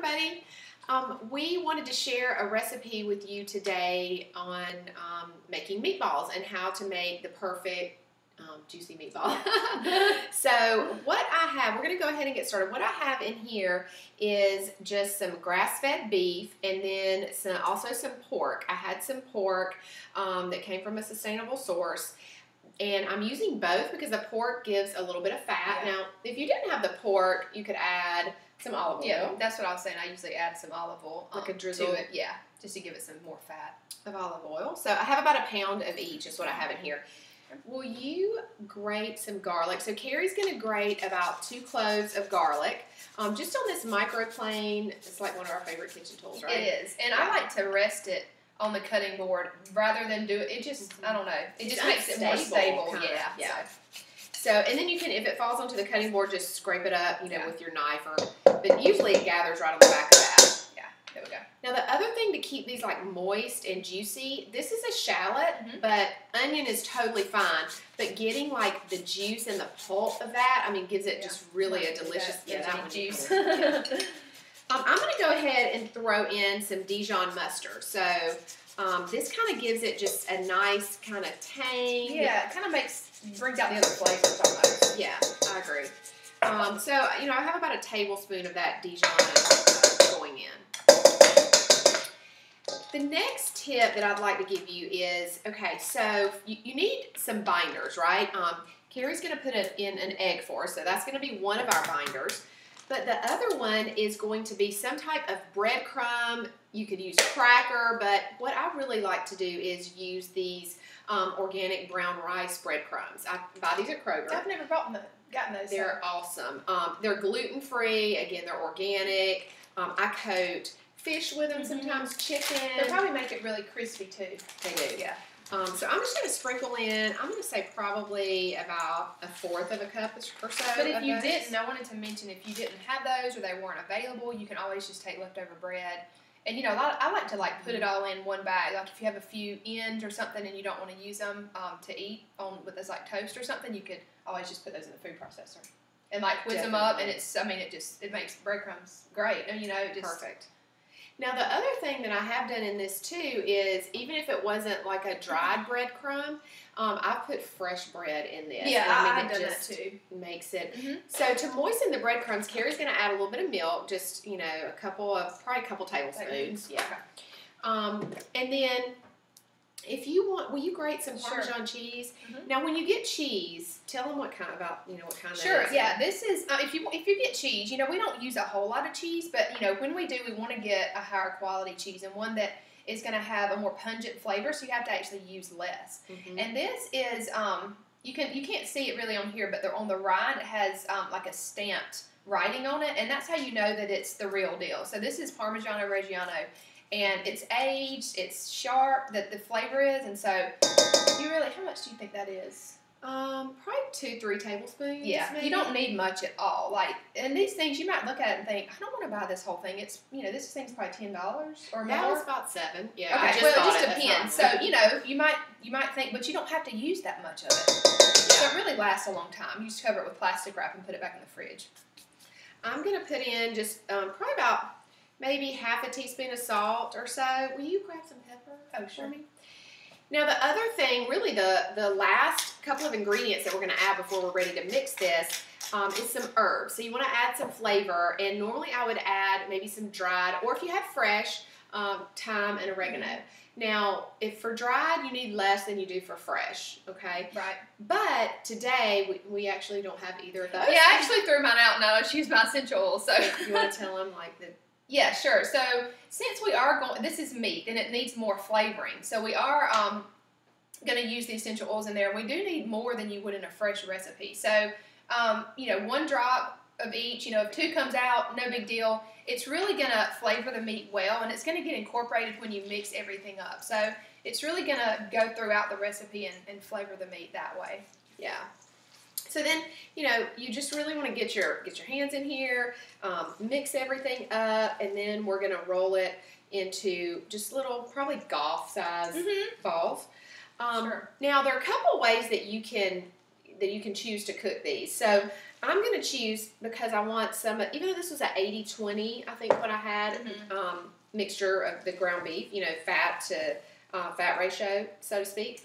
everybody. We wanted to share a recipe with you today on making meatballs and how to make the perfect juicy meatball. So what I have, we're going to go ahead and get started. What I have in here is just some grass-fed beef and then also some pork. I had some pork that came from a sustainable source. And I'm using both because the pork gives a little bit of fat. Yeah. Now, if you didn't have the pork, you could add some olive oil. Yeah, that's what I was saying. I usually add some olive oil like a drizzle to it. Yeah, just to give it some more fat of olive oil. So I have about a pound of each is what I have in here. Will you grate some garlic? So Carrie's going to grate about 2 cloves of garlic. Just on this microplane. It's like one of our favorite kitchen tools, right? It is. And I like to rest it on the cutting board rather than do it. It just, I don't know. It just makes it more stable. Yeah. So, and then you can, if it falls onto the cutting board, just scrape it up, with your knife. But usually it gathers right on the back of that. Yeah, there we go. Now the other thing to keep these like moist and juicy, this is a shallot, but onion is totally fine. But getting like the juice and the pulp of that, gives it just really a delicious juice. I'm going to go ahead and throw in some Dijon mustard. So this kind of gives it just a nice kind of tang. Yeah, it kind of brings out the other flavors almost. Yeah, I agree. So, I have about a tablespoon of that Dijon going in. The next tip that I'd like to give you is, okay, so you need some binders, right? Carrie's going to put in an egg for us, so that's going to be one of our binders. But the other one is going to be some type of breadcrumb. You could use cracker, but what I really like to do is use these organic brown rice breadcrumbs. I buy these at Kroger. I've never gotten those. They're awesome. They're gluten-free. Again, they're organic. I coat fish with them sometimes, chicken. They probably make it really crispy too. They do. Yeah. So I'm just going to sprinkle in, I'm going to say probably about 1/4 of a cup or so. But if you didn't, I wanted to mention, if you didn't have those or they weren't available, you can always just take leftover bread. And, I like to, put it all in one bag. Like, if you have a few ends or something and you don't want to use them to eat with this, toast or something, you could always just put those in the food processor. And, whiz them up, and it makes breadcrumbs great. And, Perfect. Now, the other thing that I have done in this, too, is even if it wasn't like a dried breadcrumb, I put fresh bread in this. Yeah, I've done that, too. Makes it. So, to moisten the breadcrumbs, Carrie's going to add a little bit of milk, just, probably a couple tablespoons. Yeah. And then, if you want, will you grate some Parmesan cheese? Now, when you get cheese, tell them what kind that is. Sure, yeah, this is, if you get cheese, we don't use a whole lot of cheese, but, when we do, we want to get a higher quality cheese and one that is going to have a more pungent flavor, so you have to actually use less. And this is, you can't see it really on here, but on the rind, it has, a stamped writing on it, and that's how you know that it's the real deal. So this is Parmigiano Reggiano. And it's aged, it's sharp, that the flavor is, and so how much do you think that is? Probably 2-3 tablespoons. Yeah, maybe. You don't need much at all. And these things, you might look at it and think, I don't want to buy this whole thing. It's, this thing's probably $10 or more. That was about $7. Yeah. Okay, it just depends. So, you might think, but you don't have to use that much of it. Yeah. So it really lasts a long time. You just cover it with plastic wrap and put it back in the fridge. I'm going to put in just probably about maybe half a teaspoon of salt or so. Will you grab some pepper? Oh, sure. For me? Now, the other thing, really the last couple of ingredients that we're going to add before we're ready to mix this is some herbs. So you want to add some flavor, and normally I would add maybe some dried, or if you have fresh, thyme and oregano. Now, if for dried, you need less than you do for fresh, okay? Right. But today, we actually don't have either of those. Yeah, I actually threw mine out and I choose my essential oil. So you want to tell them the... Yeah, sure. So since we are this is meat and it needs more flavoring. So we are going to use the essential oils in there. And we do need more than you would in a fresh recipe. So, 1 drop of each, if 2 comes out, no big deal. It's really going to flavor the meat well, and it's going to get incorporated when you mix everything up. So it's really going to go throughout the recipe and flavor the meat that way. Yeah. So then, you just really want to get your hands in here, mix everything up, and then we're going to roll it into just little, probably golf-size balls. Sure. Now, there are a couple ways that you can choose to cook these. So I'm going to choose, because I want some, even though this was an 80-20, I think what I had, mixture of the ground beef, fat to fat ratio, so to speak.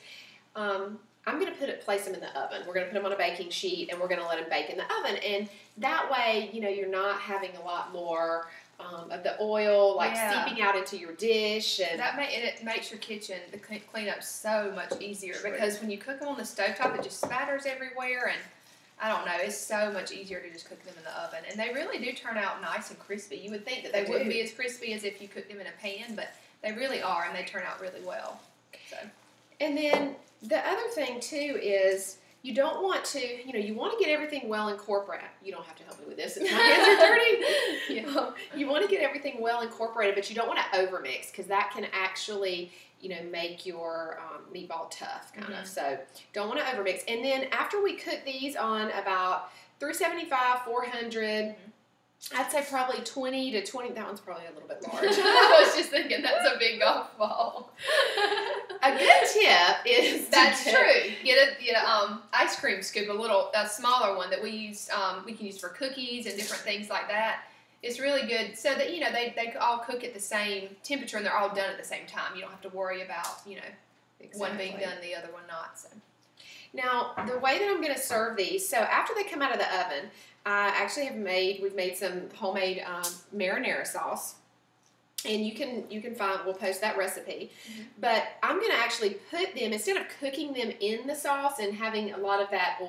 I'm going to place them in the oven. We're going to put them on a baking sheet, and we're going to let them bake in the oven. And that way, you're not having a lot more of the oil seeping out into your dish. And it makes your kitchen, the cleanup, so much easier. Because when you cook them on the stovetop, it just spatters everywhere, and I don't know, it's so much easier to just cook them in the oven. And they really do turn out nice and crispy. You would think that they wouldn't be as crispy as if you cooked them in a pan, but they really are, and they turn out really well. So. And then the other thing, too, is you don't want to, you want to get everything well incorporated. You don't have to help me with this. It's my hands are dirty. You want to get everything well incorporated, but you don't want to overmix, because that can actually, make your meatball tough, kind of. So don't want to overmix. And then after we cook these on about 375, 400, I'd say probably 20 to 20. That one's probably a little bit large. I was just thinking that's a big golf ball. A good tip is true. Get a ice cream scoop, a smaller one that we use. We can use for cookies and different things like that. It's really good, so that they all cook at the same temperature and they're all done at the same time. You don't have to worry about one being done, the other one not. So. Now, the way that I'm going to serve these, so after they come out of the oven, I actually we've made some homemade marinara sauce, and you can find, we'll post that recipe. But I'm going to actually put them, instead of cooking them in the sauce and having a lot of that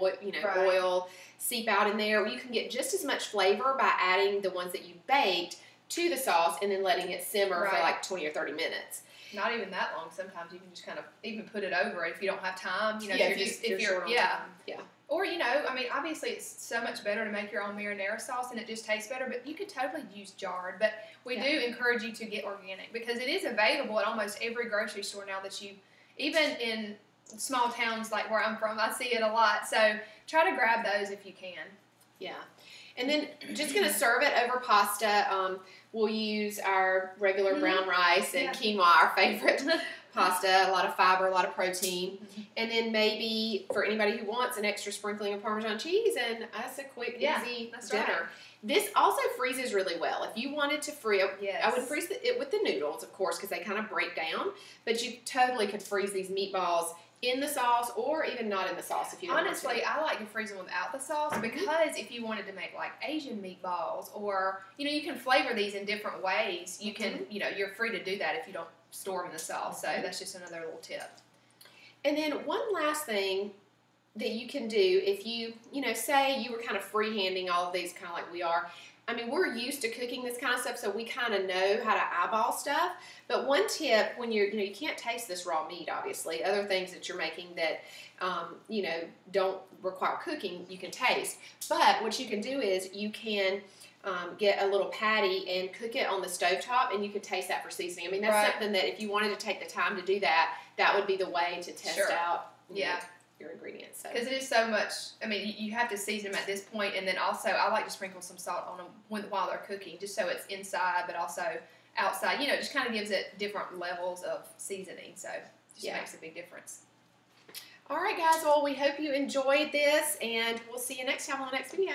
oil seep out in there, you can get just as much flavor by adding the ones that you baked to the sauce and then letting it simmer for like 20 or 30 minutes. Not even that long. Sometimes you can just kind of even put it over if you don't have time. If you're Or, obviously it's so much better to make your own marinara sauce and it just tastes better, but you could totally use jarred. But we do encourage you to get organic, because it is available at almost every grocery store now even in small towns like where I'm from, I see it a lot. So try to grab those if you can. Yeah. And then just going to serve it over pasta. We'll use our regular brown rice and quinoa, our favorite pasta, a lot of fiber, a lot of protein. And then maybe for anybody who wants an extra sprinkling of Parmesan cheese, and that's a quick, easy dinner. Right. This also freezes really well. If you wanted to freeze, I would freeze it with the noodles, of course, because they kind of break down. But you totally could freeze these meatballs in the sauce, or even not in the sauce if you don't Honestly, want to. I like to freeze them without the sauce, because if you wanted to make like Asian meatballs, or you can flavor these in different ways. You can, you're free to do that if you don't store them in the sauce. So that's just another little tip. And then one last thing that you can do, if you say you were kind of freehanding all of these, kind of like we are. We're used to cooking this kind of stuff, so we kind of know how to eyeball stuff. But one tip, when you can't taste this raw meat, obviously. Other things that you're making that, don't require cooking, you can taste. But what you can do is you can get a little patty and cook it on the stovetop, and you can taste that for seasoning. That's something that if you wanted to take the time to do that, that would be the way to test out. Your ingredients. Because it is so much. You have to season them at this point, and then also I like to sprinkle some salt on them while they're cooking, just so it's inside, but also outside. It just kind of gives it different levels of seasoning, so it just makes a big difference. All right, guys. Well, we hope you enjoyed this, and we'll see you next time on the next video.